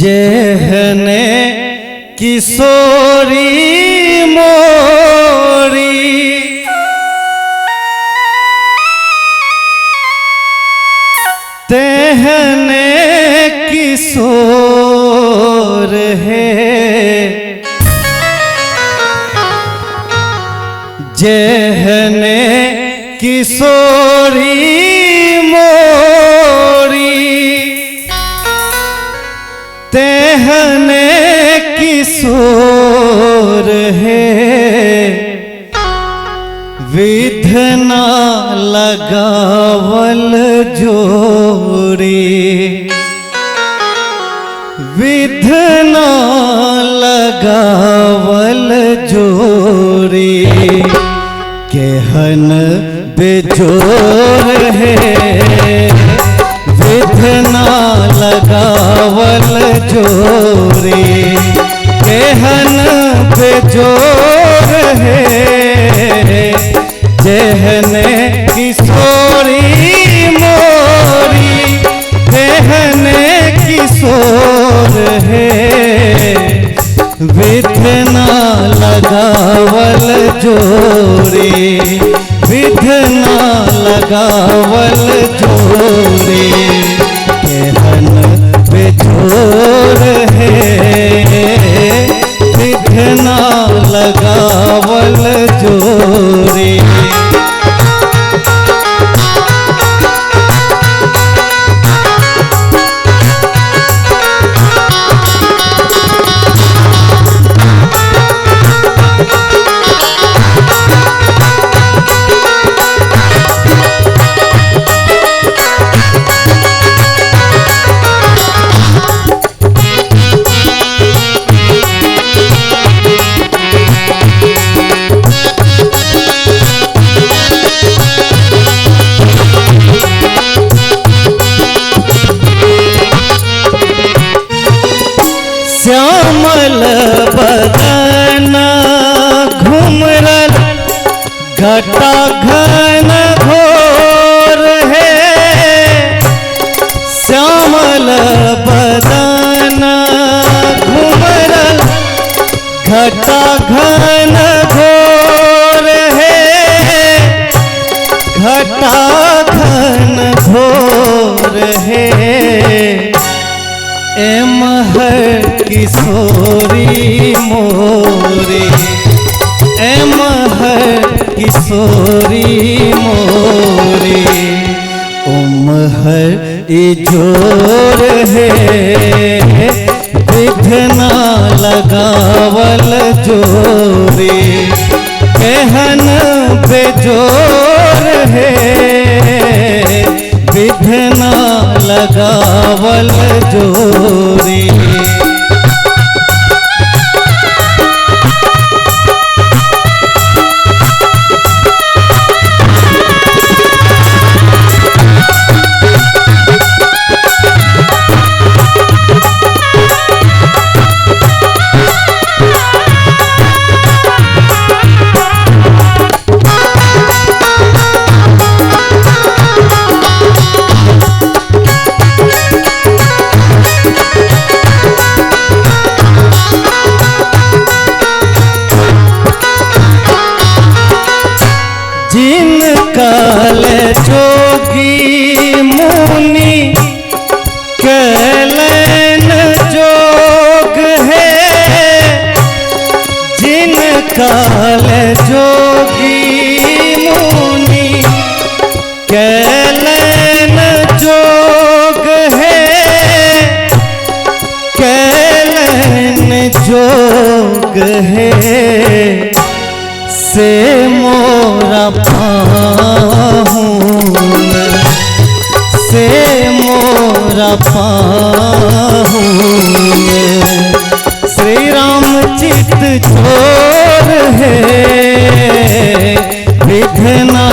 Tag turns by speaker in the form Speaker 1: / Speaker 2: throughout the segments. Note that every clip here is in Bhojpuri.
Speaker 1: जेहने किशोरी मोरी तेहने किशोर है, जेहने किशोरी मोरी तेहने किशोर है, विधना लगावल जोड़ी, विधना लगावल जोड़ी केहन बेजोर है, विधना लगावल जोड़ी केहन बेजोर है, जेहने किशोरी मोरी तेहने किशोर है, विधना लगावल जोड़ी, विधना लगावल जोड़ी केहन बेजोर है, विधना लगावल जोड़ी। श्यामल बदन घुमरल घटा घन घोर है, श्यामल बदन घुमरल घटा घन घोर है, घटा घन घोर है, एमहर किशोरी मोरी, एमहर किशोरी मोरी उमहर इजोर है, विधना लगावल जोड़ी केहन बेजोर है, विधना लगावल जोड़ी। जिन काल जोगी मुनि कैलन जोग है, जिन काल जोगी मुनि कैलन जोग है, कैलन जोग है, से मोरा पाहुन, से मोरा पाहुन श्री राम चित छोर है, विधना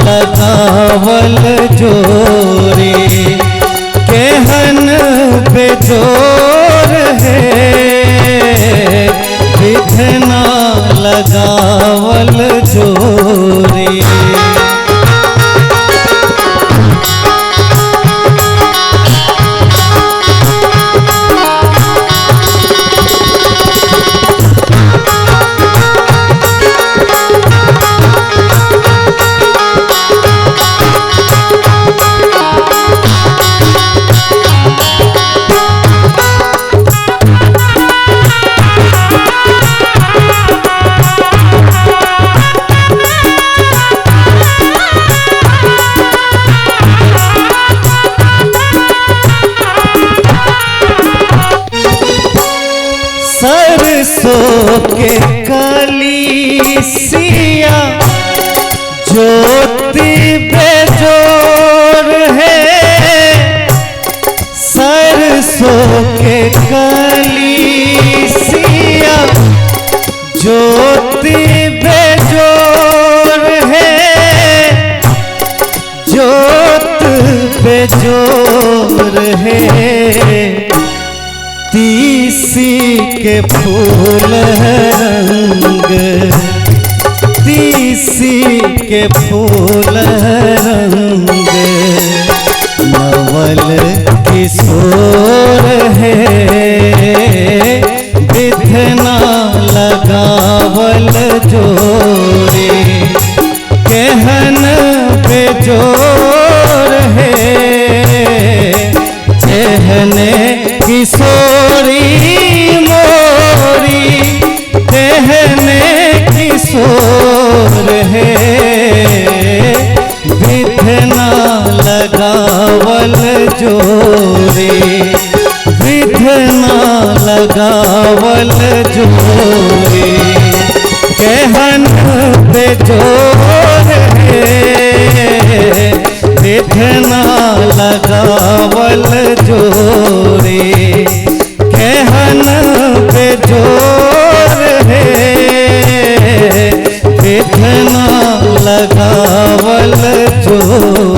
Speaker 1: लगावल जोड़ी केहन बेजोर है, विधना लगावल जोड़ी। सरसों के कलीसिया ज्योति बेजोर है, सरसों के कलीसिया ज्योति बेजोर है, ज्योत बेजोर है। तीसी के फूल रंग, तीसी के फूल रंग, नवल किशोर है, बिधना लगावल जोरे, कहन पे जोर है, कहने किशोरी मोरी, कहने किशोर है, बिधना लगावल जोरे, बिधना लगावल जोरे, कहन पे जोर है, बिधना लगावल जोरे, कहन पे जोर है, बिधना लगावल जोरे।